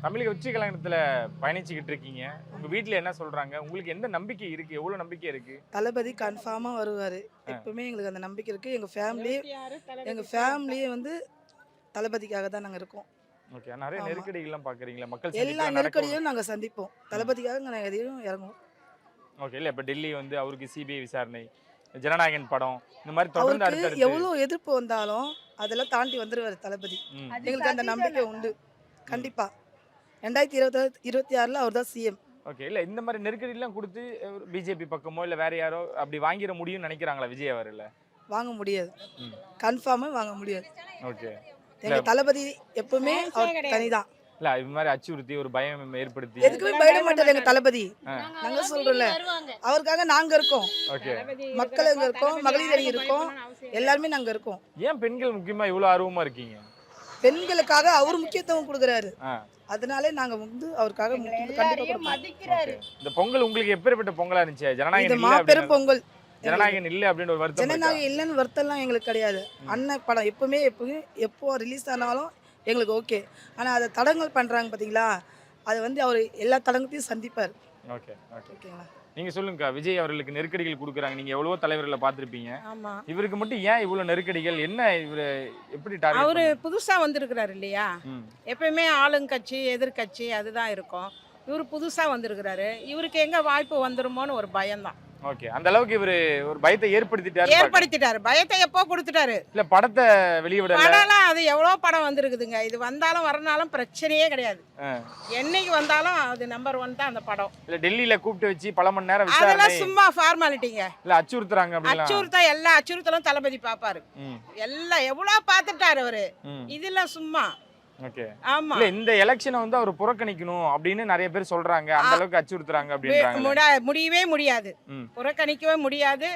தமிழக உச்சி கழகத்துல பயணிச்சுக்கிட்டு இருக்கீங்க. உங்க வீட்ல என்ன சொல்றாங்க? உங்களுக்கு எந்த நம்பிக்கை இருக்கு? எவ்வளவு நம்பிக்கை இருக்கு? தளபதி கன்ஃபார்மா வருவாரு. எப்பவுமே எங்களுக்கு அந்த நம்பிக்கை இருக்கு. எங்க ஃபேமிலியே வந்து தளபதிக்காக தான் நாங்க இருக்கோம். ஓகே. நிறைய ஆமா. நெருக்கடிகள்லாம் பாக்குறீங்களா? மக்கள் எல்லா சந்திப்புலாம் நடக்கும். நெருக்கடியும் நாங்க சந்திப்போம். தளபதிக்காக நாங்க எதையும் இறங்குவோம். ஓகே. இல்ல இப்ப டெல்லி வந்து அவருக்கு சிபிஐ விசாரணை, ஜனநாயகன் படம் இந்த மாதிரி தொடர்ந்து அவருக்கு அடுத்தடுத்து எவ்வளவு எதிர்ப்பு வந்தாலும் அதெல்லாம் தாண்டி வந்துருவாரு தளபதி. ம். எங்களுக்கு அந்த நம்பிக்கை உண்டு. கண்டிப்பா 2026ல அவர் தான் சிஎம். ஓகே. இல்ல இந்த மாதிரி நெருக்கடிலாம் கொடுத்து பிஜேபி பக்கமோ இல்ல வேற யாரோ அப்படி வாங்கிட முடியும்னு நினைக்கிறாங்களா விஜய் அவர்ல? வாங்க முடியாது. ம். கன்ஃபார்மா வாங்க முடியாது. ஓகே. எங்க தளபதி எப்பவுமே அவர் தனிதான். இல்ல இது மாதிரி அச்சுறுத்தி ஒரு பயம் ஏற்படுத்தி எதுக்குமே பயப்பட மாட்டாரு எங்க தளபதி. நாங்க சொல்றோம்ல அவருக்காக நாங்க இருக்கோம். ஓகே. மக்கள் எங்க இருக்கோம், மகளிர் அணி இருக்கோம், எல்லாருமே நாங்க இருக்கோம். ஏன் பெண்கள் முக்கியமா இவ்வளவு ஆர்வமா இருக்கீங்க? பெண்களுக்காக அவர் முக்கியத்துவம் கொடுக்குறாரு. ஆ. அதனாலே நாங்க வந்து அவருக்காக கண்டிப்பா கொடுப்போம். ஓகே. இந்த பொங்கல் உங்களுக்கு எப்பேற்பட்ட பொங்கலா இருந்துச்சு? இது ஜனநாயகன் இல்ல மாபெரும் அப்படின்னு பொங்கல். ஜனநாயகன் இல்ல அப்படின்னு ஒரு வருத்தம் இருக்கா? ஜனநாயகம் இல்லைன்னு வருத்தம்லாம் எங்களுக்கு கிடையாது. அண்ணன் படம் எப்போ ரிலீஸ் ஆனாலும் எங்களுக்கு ஓகே. ஆனா அதை தடங்கல் பண்றாங்க பாத்தீங்களா, அது வந்து அவர் எல்லா தடங்கத்தையும் சந்திப்பார். ஓகே. ஓகே. ஓகேங்களா? நீங்க சொல்லுங்கக்கா, விஜய் அவர்களுக்கு நெருக்கடிகள் கொடுக்குறாங்க. நீங்க எவ்வளவோ தலைவர்களை பார்த்திருப்பீங்க. ஆமா. இவருக்கு மட்டும் ஏன் இவ்வளவு நெருக்கடிகள்? என்ன இவரு எப்படி டார்கெட் அவரு புதுசா வந்திருக்கிறாரு இல்லையா? ம். எப்பயுமே ஆளுங்கட்சி எதிர்கட்சி அதுதான் இருக்கும். இவரு புதுசா வந்திருக்கிறாரு. இவருக்கு எங்க வாய்ப்பு வந்துருமோன்னு ஒரு பயம்தான். ஓகே. அந்த அளவுக்கு இவரு ஒரு பயத்தை ஏற்படுத்திட்டாரு. ஏற்படுத்திட்டாரு. பயத்தை எப்போ கொடுத்துட்டாரு. இல்ல படத்தை வெளிய விடல. படம்லாம் அது எவ்வளோ படம் வந்திருக்குதுங்க. இது வந்தாலும் வரனாலும் பிரச்சனையே கிடையாது. ஆ. என்னைக்கு வந்தாலும் அது நம்பர் 1 தான் அந்த படம். இல்ல டெல்லியில கூப்பிட்டு வச்சு பல மணி நேரம் விசாரணை அதெல்லாம் சும்மா ஃபார்மாலிட்டிங்க. இல்ல அச்சுறுத்துறாங்க அப்படிலாம். அச்சுறுத்தா எல்லா அச்சுறுத்தலும் தளபதி பாப்பாரு. ம். எல்லாம் எவ்வளோ பார்த்துட்டாரு அவரு. ம். இதெல்லாம் சும்மா. ஓகே. ஆமா. இல்ல இந்த எலெக்ஷனை வந்து அவர் புறக்கணிக்கணும் அப்படின்னு நிறைய பேர் சொல்றாங்க. அந்த அளவுக்கு அச்சுறுத்துறாங்க அப்படின்றாங்க. முடியவே முடியாது. ம். புறக்கணிக்கவே முடியாது.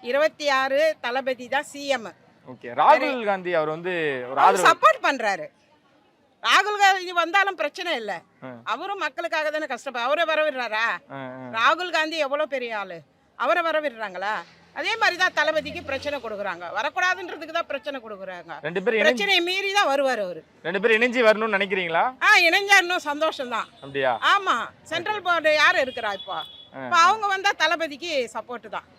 26 தளபதி தான் சிஎம். ஓகே. ராகுல் காந்தி அவர் வந்து ஒரு அவர் ஆதரவு சப்போர்ட் பண்றாரு. ராகுல் காந்தி வந்தாலும் பிரச்சனை இல்ல. ஆ. அவரும் மக்களுக்காக தானே கஷ்டப்பா. அவரை வரவிடுறாரா? ஆ, ஆ. ராகுல் காந்தி எவ்வளவு பெரிய ஆளு. அவரை வரவிடுறாங்களா? அதே மாதிரி தான் தளபதிக்கு பிரச்சனை கொடுக்குறாங்க. வரக்கூடாதுன்றதுக்கு தான் பிரச்சனை கொடுக்குறாங்க. ரெண்டு பேரும் இணைஞ்சு பிரச்சனையை மீறி தான் வருவார் அவரு. ரெண்டு பேரும் இணைஞ்சு வரணும்னு நினைக்கிறீங்களா? இணைஞ்சா இன்னும் சந்தோஷம் தான். அப்படியா? ஆமா. சென்ட்ரல் போர்டு யாரு இருக்கிறா இப்போ? இப்போ அவங்க வந்தா தளபதிக்கு சப்போர்ட் தான்.